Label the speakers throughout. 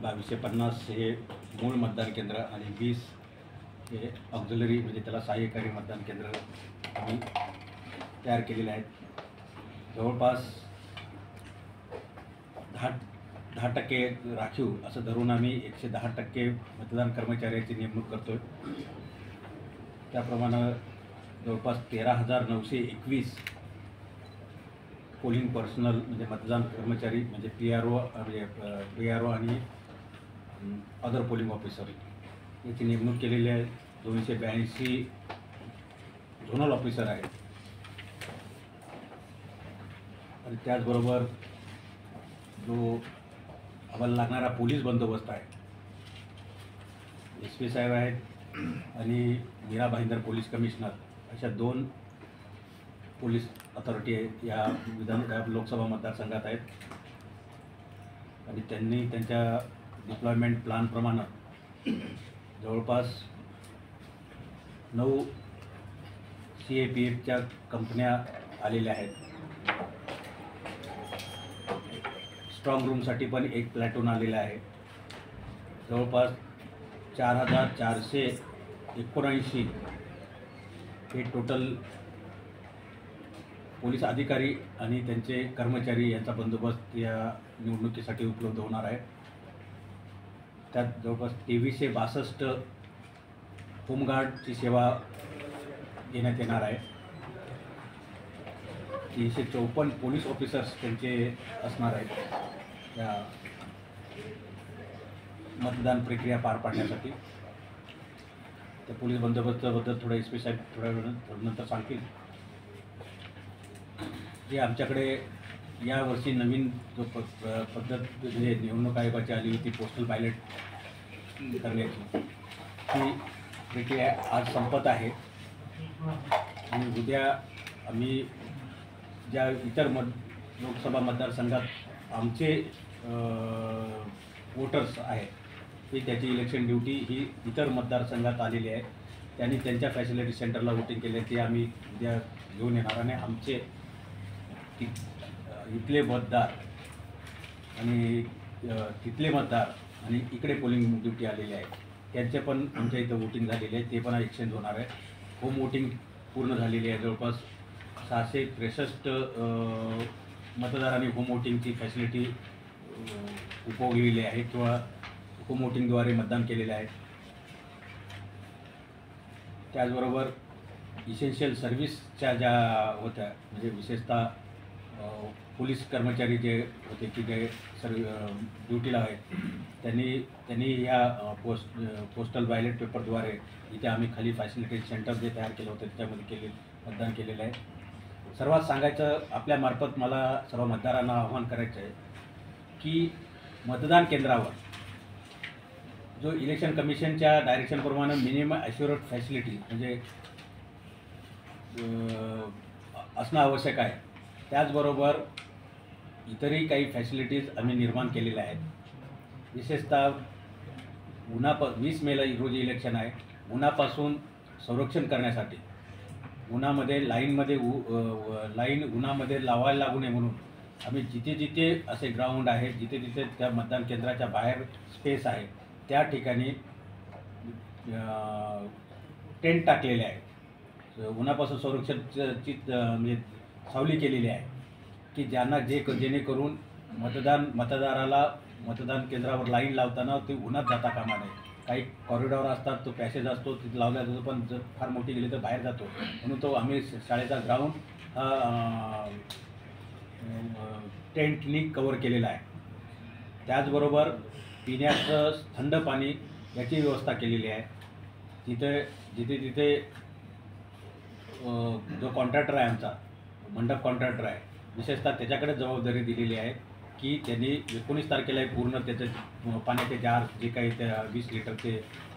Speaker 1: 2250 हे मूळ मतदान केंद्र आणि 20 हे ऑक्झिलरी म्हणजे त्याला सहाय्यकारी मतदान केंद्र आम्ही तयार केलेले आहेत. जवळपास 10% राखीव असं धरून आम्ही 110% मतदान कर्मचाऱ्याची नेमणूक करतो आहे. त्याप्रमाणे जवळपास 13,921 पोलिंग पर्सनल म्हणजे मतदान कर्मचारी म्हणजे PRO आणि अदर पोलिंग ऑफिसर याची नेमणूक केलेली आहे. 282 झोनल ऑफिसर आहेत आणि त्याचबरोबर जो आम्हाला लागणारा पोलीस बंदोबस्त आहे, SP साहेब आहेत आणि मीरा भाईंदर पोलीस कमिशनर अशा 2 पोलीस अथॉरिटी या लोकसभा मतदारसंघात आहेत आणि त्यांनी त्यांच्या डिप्लॉयमेंट प्लॅनप्रमाणे जवळपास 9 CAPFच्या कंपन्या आलेल्या आहेत. स्ट्रॉंग रूमसाठी पण एक प्लॅटून आलेला आहे. जवळपास 4,479 हे टोटल पोलीस अधिकारी आणि त्यांचे कर्मचारी यांचा बंदोबस्त या निवडणुकीसाठी उपलब्ध होणार आहे. त्यात जवळपास 2362 होमगार्डची सेवा देण्यात येणार आहे. 354 पोलीस ऑफिसर्स त्यांचे असणार आहेत या मतदान प्रक्रिया पार पाडण्यासाठी. त्या पोलीस बंदोबस्ताबद्दल थोडं SP साहेब थोड्या नंतर सांगतील. जे आमच्याकडे यावर्षी नवीन जो पद्धत म्हणजे निवडणूक आयोगाची आली होती पोस्टल बॅलेट करण्याची, ती प्रक्रिया आज संपत आहे आणि उद्या आम्ही ज्या इतर लोकसभा मतदारसंघात आमचे वोटर्स आहेत ते त्याची इलेक्शन ड्युटी ही इतर मतदारसंघात आलेली आहे. त्यांनी त्यांच्या फॅसिलिटी सेंटरला वोटिंग केले ते आम्ही उद्या घेऊन येणार आणि आमचे इथले मतदार आणि तिथले मतदार आणि इकडे पोलिंग ड्युटी आलेले आहेत त्यांचे पण आमच्या इथं वोटिंग झालेले आहे, ते पण एक्सचेंज होणार आहे. होम वोटिंग पूर्ण झालेली आहे. जवळपास 663 मतदारांनी होम वोटिंगची फॅसिलिटी उपभोगलेली आहे किंवा होम वोटिंगद्वारे मतदान केलेले आहे. त्याचबरोबर इसेन्शियल सर्व्हिसच्या ज्या होत्या म्हणजे विशेषतः पोलीस कर्मचारी जे होते की जे ड्युटीला आहेत त्यांनी या पोस्टल बॅलेट पेपरद्वारे इथे आम्ही खाली फॅसिलिटी सेंटर जे तयार केलं होतं त्याच्यामध्ये मतदान केलेलं आहे. सर्वात सांगायचं आपल्यामार्फत मला सर्व मतदारांना आवाहन करायचं आहे की मतदान केंद्रावर जो इलेक्शन कमिशनच्या डायरेक्शनप्रमाणे मिनिमम ॲश्युअर्ड फॅसिलिटी म्हणजे असणं आवश्यक आहे. त्याचबरोबर इतरही काही फॅसिलिटीज आम्ही निर्माण केलेल्या आहेत. विशेषतः 20 मेला रोजी इलेक्शन आहे. उन्हापासून संरक्षण करण्यासाठी उन्हामध्ये लाईन उन्हामध्ये लावायला लागू नये म्हणून आम्ही जिथे जिथे असे ग्राउंड आहे जिथे जिथे त्या मतदान केंद्राच्या बाहेर स्पेस आहे त्या ठिकाणी टेंट टाकलेले आहेत. उन्हापासून संरक्षणची म्हणजे सावली केलेली आहे की जेणेकरून मतदाराला मतदान केंद्रावर लाईन लावताना ते उन्हात जाता कामा नये. काही कॉरिडॉर असतात, तो पॅसेज असतो तिथे लावला जातो, पण जर फार मोठी गेली तर बाहेर जातो म्हणून तो आम्ही शाळेचा ग्राउंड हा टेंटनी कवर केलेला आहे. त्याचबरोबर पिण्याचं थंड पाणी याची व्यवस्था केलेली आहे. जिथे जो कॉन्ट्रॅक्टर आहे आमचा मंडप कॉन्ट्रॅक्टर आहे विशेषतः त्याच्याकडे जबाबदारी दिलेली आहे की त्यांनी 19 तारखेला पूर्ण त्याचे पाण्याचे जार जे काही त्या 20 लिटरचे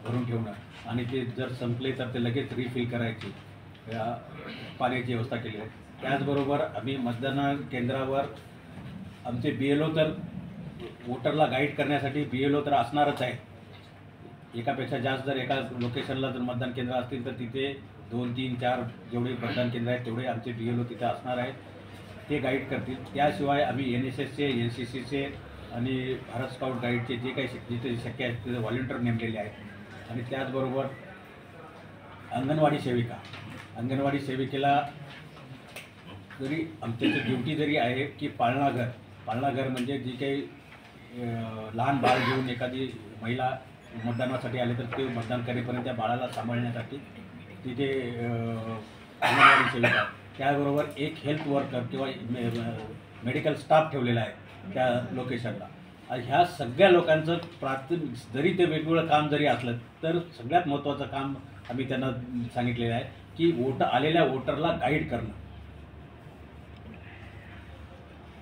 Speaker 1: भरून ठेवणं आणि ते जर संपले तर ते लगेच रिफिल करायची पाण्याची व्यवस्था केली आहे. त्याचबरोबर आम्ही मतदान केंद्रावर आमचे BLO तर वोटरला गाईड करण्यासाठी BLO तर असणारच आहे. एकापेक्षा जास्त जर एका लोकेशनला जर मतदान केंद्र असतील तर तिथे 2, 3, 4 जेवढे मतदान केंद्र आहेत तेवढे आमचे BLO तिथे असणार आहेत, ते गाईड करतील. त्याशिवाय आम्ही NSSचे NCCचे आणि भारत स्काउट गाईडचे जे काही जिथे शक्य आहे तिथे व्हॉलेंटियर नेमलेले आहेत. आणि त्याचबरोबर अंगणवाडी सेविकेला जरी आमच्याची ड्युटी जरी आहे की पाळणाघर म्हणजे जी काही लहान बाळ घेऊन एखादी महिला मतदानासाठी आले तर ते मतदान करेपर्यंत त्या बाळाला सांभाळण्यासाठी तिथे अंगणवाडी सेविका, त्याबरोबर एक हेल्थ वर्कर किंवा मेडिकल स्टाफ ठेवलेला आहे त्या लोकेशनला. ह्या सगळ्या लोकांचं प्राथमिक जरी ते वेगवेगळं काम जरी असलं तर सगळ्यात महत्त्वाचं काम आम्ही त्यांना सांगितलेलं आहे की आलेल्या वोटरला गाईड करणं.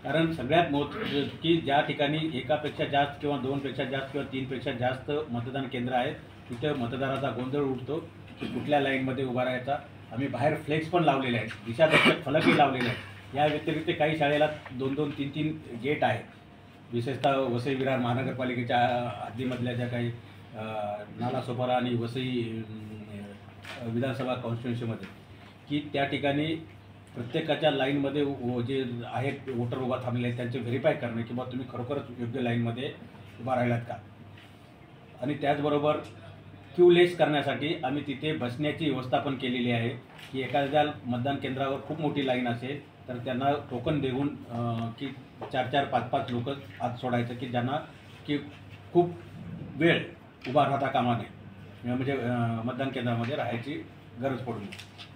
Speaker 1: कारण सगळ्यात की ज्या ठिकाणी एकापेक्षा जास्त किंवा दोनपेक्षा जास्त किंवा तीनपेक्षा जास्त मतदान केंद्र आहेत तिथं मतदाराचा गोंधळ उडतो की कुठल्या लाईनमध्ये उभा राहायचा. आम्ही बाहेर फ्लेक्स पण लावलेले आहेत, दिशादर्शक फलकही लावलेले आहेत. या व्यतिरिक्त काही शाळेला 2-2, 3-3 गेट आहेत, विशेषतः वसई विरार महानगरपालिकेच्या हद्दीमधल्या ज्या काही नालासोपारा आणि वसई विधानसभा कॉन्स्टिट्युन्सीमध्ये, की त्या ठिकाणी प्रत्येकाच्या लाईनमध्ये जे आहेत वोटर उभा थांबलेले आहेत त्यांचे व्हेरीफाय करणं की बा तुम्ही खरोखरच योग्य लाईनमध्ये उभा राहिलात का. आणि त्याचबरोबर क्यूलेस करण्यासाठी आम्ही तिथे बसण्याची व्यवस्था पण केलेली आहे की एखाद्या मतदान केंद्रावर खूप मोठी लाईन असेल तर त्यांना टोकन देऊन की 4-4, 5-5 लोक आत सोडायचं की ज्यांना की खूप वेळ उभा राहता कामा नये, म्हणजे मतदान केंद्रामध्ये राहायची गरज पडू नये.